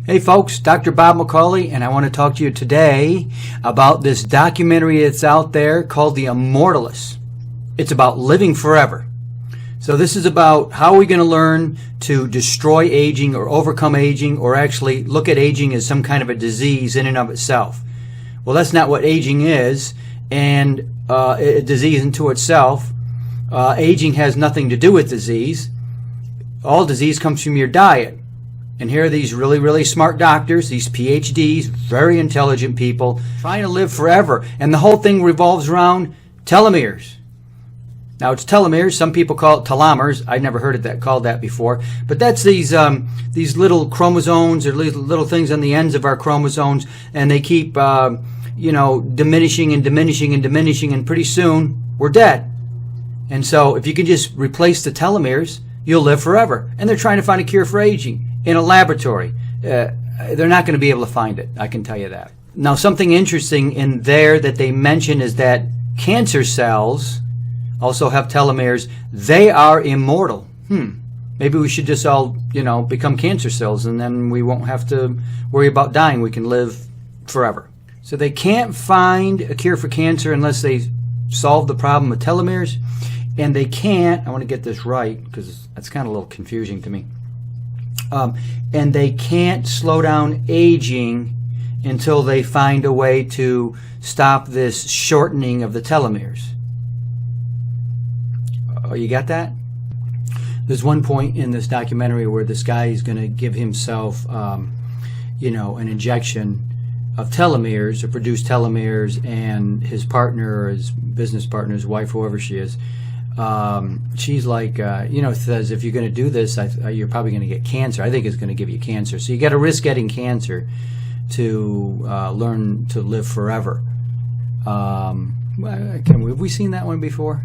Hey folks, Dr. Bob McCauley, and I want to talk to you today about this documentary that's out there called The Immortalists. It's about living forever. So this is about how we're going to learn to destroy aging or overcome aging, or actually look at aging as some kind of a disease in and of itself. Well, that's not what aging is, and a disease into itself. Aging has nothing to do with disease. All disease comes from your diet. And here are these really, really smart doctors, these PhDs, very intelligent people, trying to live forever. And the whole thing revolves around telomeres. Now, it's telomeres. Some people call it telomers. I'd never heard it called that before. But that's these little chromosomes, or little things on the ends of our chromosomes, and they keep, diminishing and diminishing and diminishing, and pretty soon we're dead. And so if you can just replace the telomeres, you'll live forever. And they're trying to find a cure for aging in a laboratory. They're not going to be able to find it, I can tell you that. Now, something interesting in there that they mention is that cancer cells also have telomeres. They are immortal. Maybe we should just all, become cancer cells, and then we won't have to worry about dying. We can live forever. So they can't find a cure for cancer unless they solve the problem of telomeres. And they can't, I want to get this right because that's kind of a little confusing to me. And they can't slow down aging until they find a way to stop this shortening of the telomeres. Oh, you got that? There's one point in this documentary where this guy is going to give himself, an injection of telomeres, or produce telomeres, and his partner, or his business partner, his wife, whoever she is, she's like, says, if you're going to do this, you're probably going to get cancer. I think it's going to give you cancer. So you got to risk getting cancer to learn to live forever. Have we seen that one before?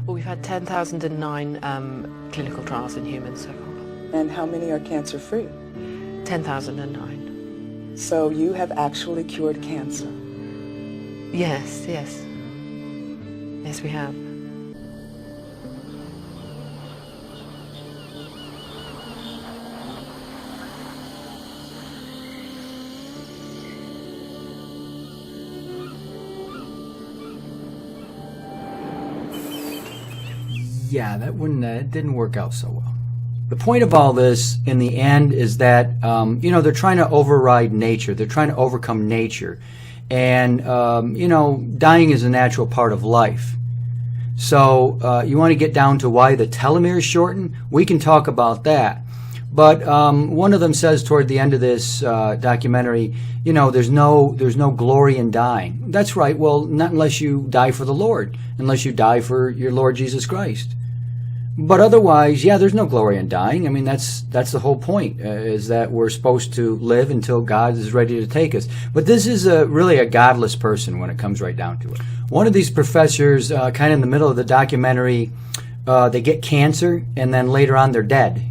Well, we've had 10,009 clinical trials in humans so far. And how many are cancer-free? 10,009. So you have actually cured cancer? Yes. Yes, we have. Yeah, that one it didn't work out so well. The point of all this, in the end, is that they're trying to override nature. They're trying to overcome nature, and dying is a natural part of life. So you want to get down to why the telomeres shorten? We can talk about that. But one of them says toward the end of this documentary, there's no glory in dying. That's right. Well, not unless you die for the Lord, unless you die for your Lord Jesus Christ. But otherwise, yeah, there's no glory in dying. I mean, that's the whole point, is that we're supposed to live until God is ready to take us. But this is really a godless person when it comes right down to it. One of these professors, kind of in the middle of the documentary, they get cancer, and then later on they're dead.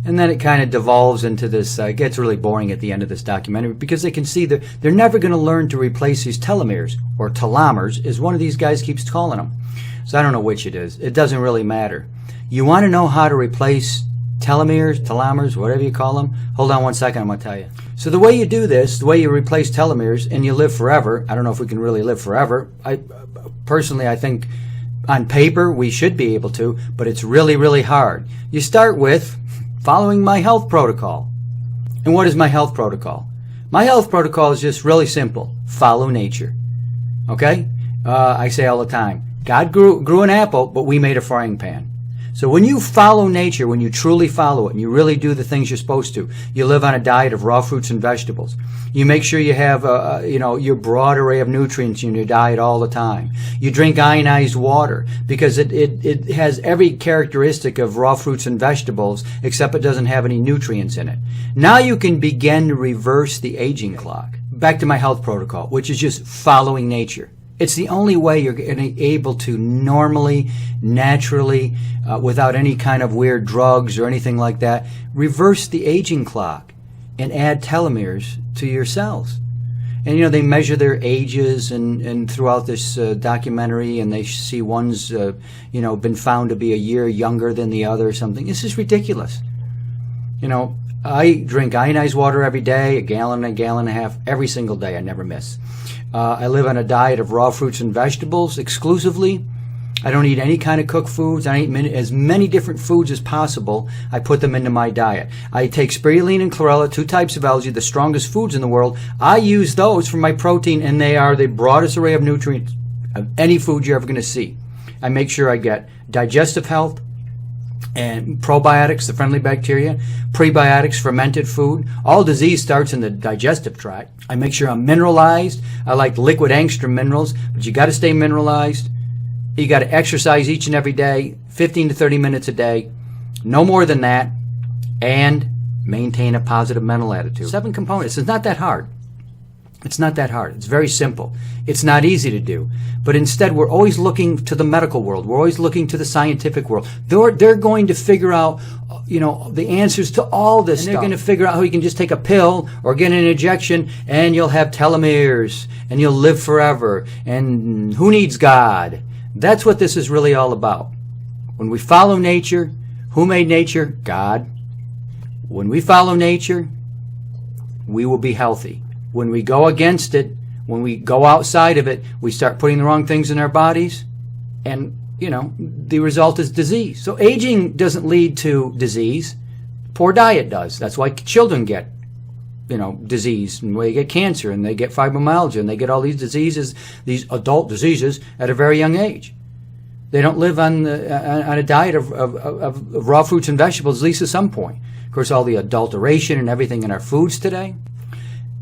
And then it kind of devolves into this, it gets really boring at the end of this documentary, because they can see that they're never going to learn to replace these telomeres, or telomers, as one of these guys keeps calling them. So I don't know which it is. It doesn't really matter. You want to know how to replace telomers, whatever you call them? Hold on one second, I'm going to tell you. So the way you do this, the way you replace telomeres and you live forever, I don't know if we can really live forever. Personally, I think on paper we should be able to, but it's really, really hard. You start with following my health protocol. And what is my health protocol? My health protocol is just really simple. Follow nature. Okay? I say all the time, God grew an apple, but we made a frying pan. So when you follow nature, when you truly follow it, and you really do the things you're supposed to, you live on a diet of raw fruits and vegetables. You make sure you have, your broad array of nutrients in your diet all the time. You drink ionized water, because it has every characteristic of raw fruits and vegetables, except it doesn't have any nutrients in it. Now you can begin to reverse the aging clock. Back to my health protocol, which is just following nature. It's the only way you're able to normally, naturally, without any kind of weird drugs or anything like that, reverse the aging clock and add telomeres to your cells. And, they measure their ages and throughout this documentary, and they see one's, been found to be a year younger than the other or something. This is ridiculous. I drink ionized water every day, a gallon and a half, every single day. I never miss. I live on a diet of raw fruits and vegetables exclusively. I don't eat any kind of cooked foods. I eat as many different foods as possible. I put them into my diet. I take spirulina and chlorella, 2 types of algae, the strongest foods in the world. I use those for my protein, and they are the broadest array of nutrients of any food you're ever going to see. I make sure I get digestive health and probiotics, the friendly bacteria, prebiotics, fermented food. All disease starts in the digestive tract. I make sure I'm mineralized. I like liquid angstrom minerals, but you got to stay mineralized. You got to exercise each and every day, 15 to 30 minutes a day, no more than that, and maintain a positive mental attitude. 7 components. It's not that hard. It's not that hard. It's very simple. It's not easy to do. But instead, we're always looking to the medical world. We're always looking to the scientific world. They're going to figure out, the answers to all this stuff. They're going to figure out how you can just take a pill or get an injection and you'll have telomeres and you'll live forever. And who needs God? That's what this is really all about. When we follow nature, who made nature? God. When we follow nature, we will be healthy. When we go against it, when we go outside of it, we start putting the wrong things in our bodies, and, the result is disease. So aging doesn't lead to disease. Poor diet does. That's why children get, disease, and they get cancer, and they get fibromyalgia, and they get all these diseases, these adult diseases, at a very young age. They don't live on a diet of raw fruits and vegetables, at least at some point. Of course, all the adulteration and everything in our foods today.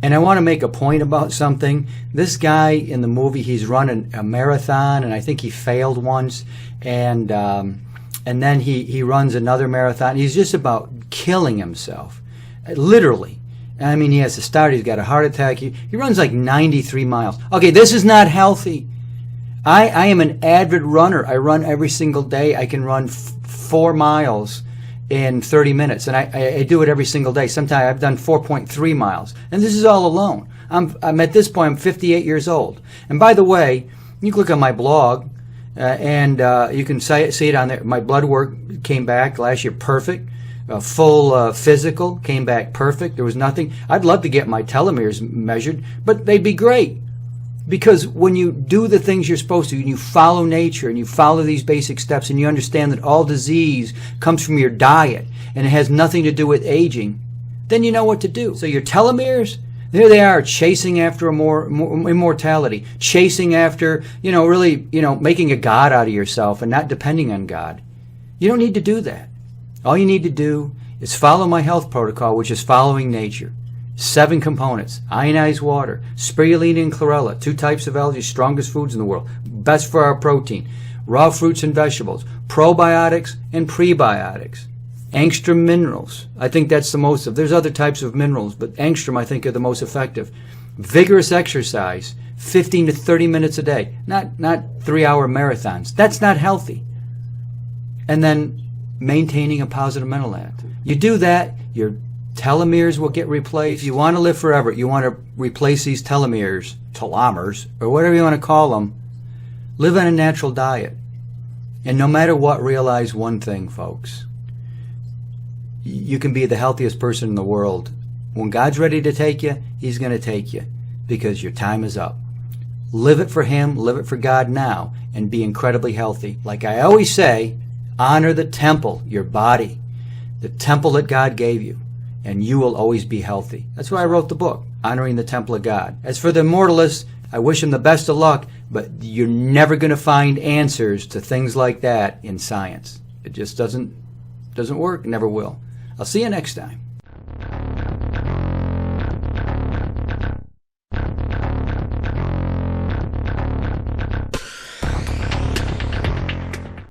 And I want to make a point about something. This guy in the movie, he's run a marathon, and I think he failed once, and then he runs another marathon. He's just about killing himself, literally. I mean, he has to start. He's got a heart attack. He runs like 93 miles. Okay, this is not healthy. I am an avid runner. I run every single day. I can run 4 miles in 30 minutes, and I do it every single day. Sometimes I've done 4.3 miles, and this is all alone. I'm at this point, I'm 58 years old. And by the way, you can look on my blog, and you can see it on there. My blood work came back last year perfect. Full physical came back perfect. There was nothing. I'd love to get my telomeres measured, but they'd be great. Because when you do the things you're supposed to, and you follow nature, and you follow these basic steps, and you understand that all disease comes from your diet, and it has nothing to do with aging, then you know what to do. So your telomeres, there they are, chasing after more immortality, chasing after, really, making a god out of yourself and not depending on God. You don't need to do that. All you need to do is follow my health protocol, which is following nature. 7 components: ionized water, spirulina and chlorella, 2 types of algae, strongest foods in the world, best for our protein, raw fruits and vegetables, probiotics and prebiotics, angstrom minerals. I think that's the most of. There's other types of minerals, but angstrom I think are the most effective. Vigorous exercise, 15 to 30 minutes a day, not 3-hour marathons. That's not healthy. And then maintaining a positive mental attitude. You do that, your telomeres will get replaced. If you want to live forever, you want to replace these telomers, or whatever you want to call them, live on a natural diet. And no matter what, realize one thing, folks. You can be the healthiest person in the world. When God's ready to take you, He's going to take you, because your time is up. Live it for Him, live it for God now, and be incredibly healthy. Like I always say, honor the temple, your body, the temple that God gave you, and you will always be healthy. That's why I wrote the book, Honoring the Temple of God. As for the Immortalists, I wish them the best of luck, but you're never going to find answers to things like that in science. It just doesn't work, never will. I'll see you next time.